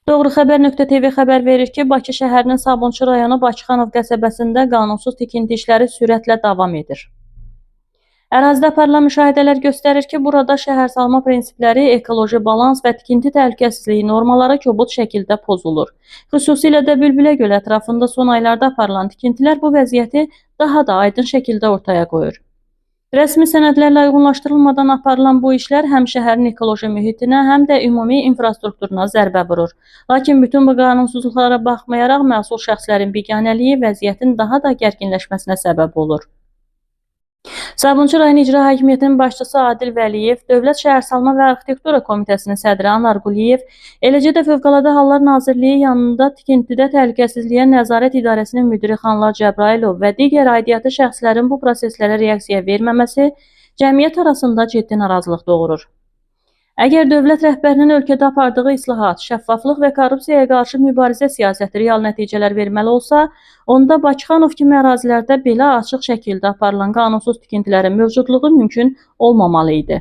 Doğru Xəbər.tv xəbər verir ki, Bakı şəhərinin Sabunçu rayonu Bakıxanov qəsəbəsində qanunsuz tikinti işləri sürətlə davam edir. Ərazidə aparılan müşahidələr göstərir ki, burada şəhərsalma prinsipləri, ekoloji balans və tikinti təhlükəsizliyi normaları kobud şəkildə pozulur. Xüsusilə də Bülbülə göl ətrafında son aylarda aparılan tikintilər bu vəziyyəti daha da aydın şəkildə ortaya qoyur. Rəsmi sənədlərlə uyğunlaşdırılmadan aparılan bu işlər həm şəhərin ekoloji mühitinə, həm də ümumi infrastrukturuna zərbə vurur. Lakin bütün bu qanunsuzluqlara baxmayaraq məsul şəxslərin biganəliyi vəziyyətin daha da gərginləşməsinə səbəb olur. Sabunçu rayon İcra Hakimiyyətinin başçısı Adil Vəliyev, Dövlət Şəhərsalma və Arxitektura Komitəsinin sədri Anar Quliyev, eləcə də Fövqəladə Hallar Nazirliyi yanında tikintidə təhlükəsizliyə nəzarət idarəsinin müdiri Xanlar Cəbrailov və digər aidiyyatı şəxslərin bu proseslərə reaksiya verməməsi cəmiyyət arasında ciddi narazılıq doğurur. Əgər dövlət rəhbərinin ölkədə apardığı islahat, şəffaflıq və korrupsiyaya qarşı mübarizə siyasəti real nəticələr verməli olsa, onda Bakıxanov kimi ərazilərdə belə açıq şəkildə aparılan qanunsuz tikintilərin mövcudluğu mümkün olmamalı idi.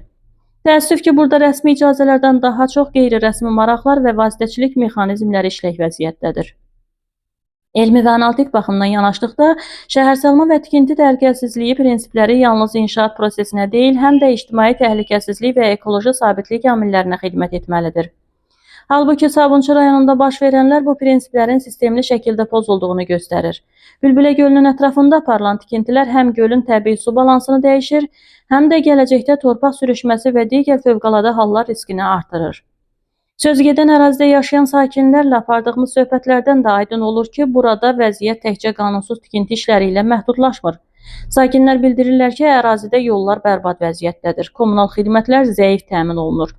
Təəssüf ki, burada rəsmi icazələrdən daha çox qeyri-rəsmi maraqlar və vasitəçilik mexanizmləri işlək vəziyyətdədir. Elmi və analitik baxımdan yanaşdıqda, şəhərsalma və tikinti təhlükəsizliyi prinsipləri yalnız inşaat prosesinə deyil, həm də ictimai təhlükəsizlik və ekoloji sabitlik amillərinə xidmət etməlidir. Halbuki Sabunçu rayonunda baş verənlər bu prinsiplərin sistemli şəkildə pozulduğunu göstərir. Bülbülə gölünün ətrafında aparılan tikintilər həm gölün təbii su balansını dəyişir, həm də gələcəkdə torpaq sürüşməsi və digər fövqəladə hallar riskini artırır. Sözügedən ərazidə yaşayan sakinlərlə apardığımız söhbətlərdən də aydın olur ki, burada vəziyyət təkcə qanunsuz tikinti işləri ilə məhdudlaşmır. Sakinlər bildirirlər ki, ərazidə yollar bərbad vəziyyətdədir, kommunal xidmətlər zəif təmin olunur.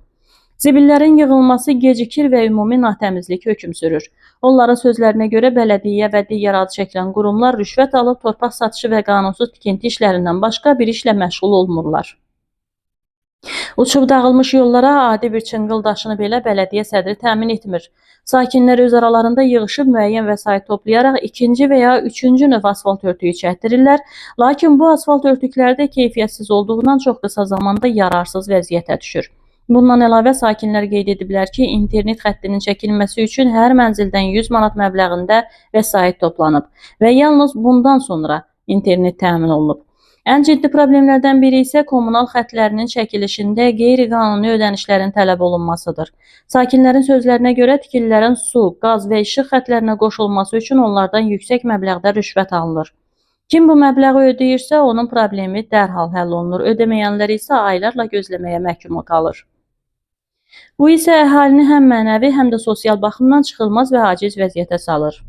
Zibillərin yığılması gecikir və ümumi natəmizlik hökm sürür. Onların sözlərinə görə bələdiyyə və digər adı çəkilən qurumlar rüşvət alıb torpaq satışı və qanunsuz tikinti işlərindən başqa bir işlə məşğul olmurlar. Uçub dağılmış yollara adi bir çınqıl daşını belə bələdiyyə sədri təmin etmir. Sakinlər öz aralarında yığışıb müəyyən vəsait toplayaraq ikinci və ya üçüncü növ asfalt örtüyü çəkdirirlər, lakin bu asfalt örtükləri də keyfiyyətsiz olduğundan çox qısa zamanda yararsız vəziyyətə düşür. Bundan əlavə sakinlər qeyd ediblər ki, internet xəttinin çəkilməsi üçün hər mənzildən 100 manat məbləğində vəsait toplanıb və yalnız bundan sonra internet təmin olunub. Ən ciddi problemlərdən biri isə kommunal xətlərinin çəkilişində qeyri-qanuni ödənişlərin tələb olunmasıdır. Sakinlərin sözlərinə görə tikililərin su, qaz və işıq xətlərinə qoşulması üçün onlardan yüksək məbləğdə rüşvət alınır. Kim bu məbləği ödəyirsə, onun problemi dərhal həll olunur, ödəməyənlər isə aylarla gözləməyə məhkum qalır. Bu isə əhalini həm mənəvi, həm də sosial baxımdan çıxılmaz və aciz vəziyyətə salır.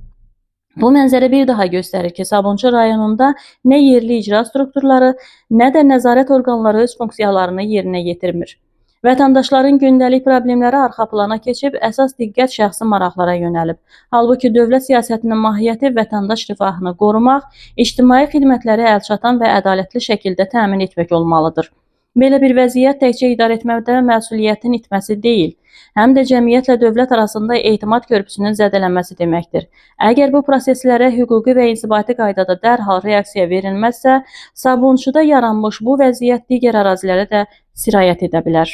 Bu mənzərə bir daha göstərir ki, Sabunçu rayonunda nə yerli icra strukturları, nə də nəzarət orqanları öz funksiyalarını yerinə yetirmir. Vətəndaşların gündəlik problemləri arxa plana keçib, əsas diqqət şəxsi maraqlara yönəlib. Halbuki dövlət siyasətinin mahiyyəti vətəndaş rifahını qorumaq, ictimai xidmətləri əlçatan və ədalətli şəkildə təmin etmək olmalıdır. Belə bir vəziyyət təkcə idarə etməkdə məsuliyyətin itməsi deyil, həm də cəmiyyətlə dövlət arasında etimad körpüsünün zədələnməsi deməkdir. Əgər bu proseslərə hüquqi və inzibati qaydada dərhal reaksiya verilməzsə, Sabunçuda yaranmış bu vəziyyət digər ərazilərə də sirayət edə bilər.